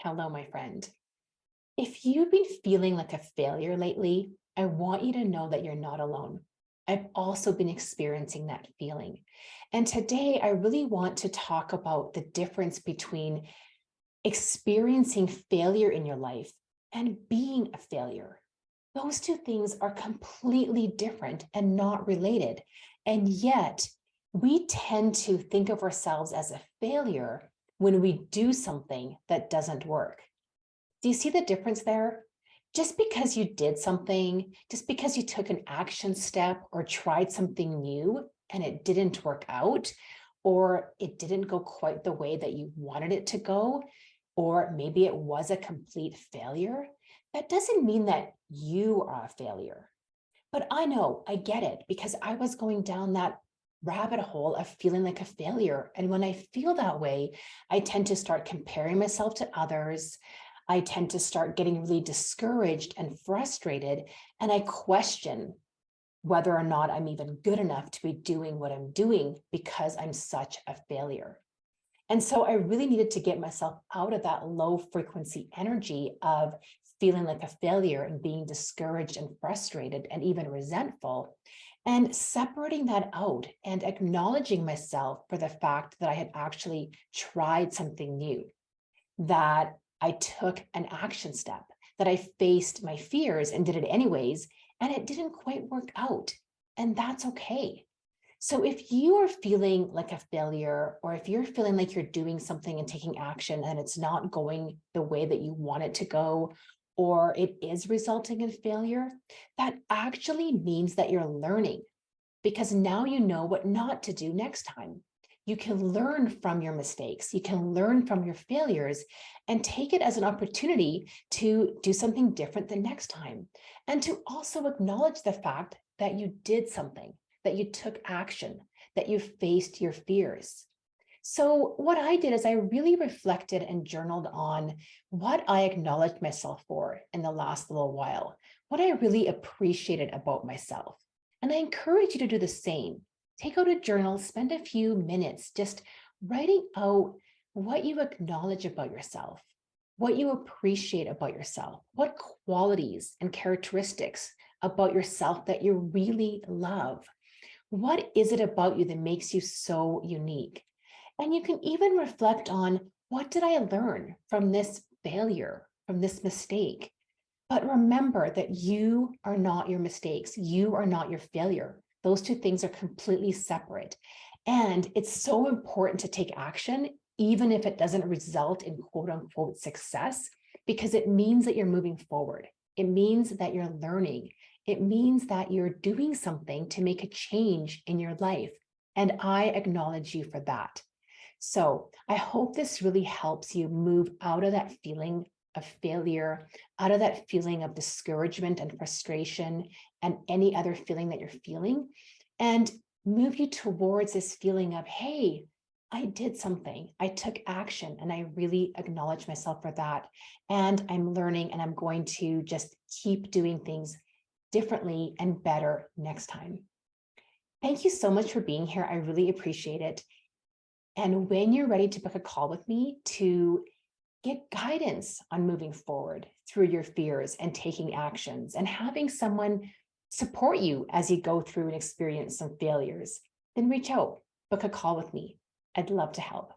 Hello, my friend. If you've been feeling like a failure lately, I want you to know that you're not alone. I've also been experiencing that feeling. And today, I really want to talk about the difference between experiencing failure in your life and being a failure. Those two things are completely different and not related. And yet, we tend to think of ourselves as a failure when we do something that doesn't work. Do you see the difference there? Just because you did something, just because you took an action step or tried something new and it didn't work out, or it didn't go quite the way that you wanted it to go, or maybe it was a complete failure, that doesn't mean that you are a failure. But I know, I get it, because I was going down that rabbit hole of feeling like a failure. And when I feel that way, I tend to start comparing myself to others. I tend to start getting really discouraged and frustrated, and I question whether or not I'm even good enough to be doing what I'm doing because I'm such a failure. And so I really needed to get myself out of that low frequency energy of feeling like a failure and being discouraged and frustrated and even resentful, and separating that out and acknowledging myself for the fact that I had actually tried something new, that I took an action step, that I faced my fears and did it anyways, and it didn't quite work out. And that's okay. So if you are feeling like a failure, or if you're feeling like you're doing something and taking action and it's not going the way that you want it to go, or it is resulting in failure, that actually means that you're learning, because now you know what not to do next time. You can learn from your mistakes. You can learn from your failures and take it as an opportunity to do something different the next time. And to also acknowledge the fact that you did something, that you took action, that you faced your fears. So what I did is I really reflected and journaled on what I acknowledged myself for in the last little while, what I really appreciated about myself. And I encourage you to do the same. Take out a journal, spend a few minutes just writing out what you acknowledge about yourself, what you appreciate about yourself, what qualities and characteristics about yourself that you really love. What is it about you that makes you so unique? And you can even reflect on, what did I learn from this failure, from this mistake? But remember that you are not your mistakes. You are not your failure. Those two things are completely separate. And it's so important to take action, even if it doesn't result in quote unquote success, because it means that you're moving forward. It means that you're learning. It means that you're doing something to make a change in your life. And I acknowledge you for that. So I hope this really helps you move out of that feeling of failure, out of that feeling of discouragement and frustration and any other feeling that you're feeling, and move you towards this feeling of, hey, I did something, I took action, and I really acknowledge myself for that. And I'm learning, and I'm going to just keep doing things differently and better next time. Thank you so much for being here. I really appreciate it. And when you're ready to book a call with me to get guidance on moving forward through your fears and taking actions and having someone support you as you go through and experience some failures, then reach out, book a call with me. I'd love to help.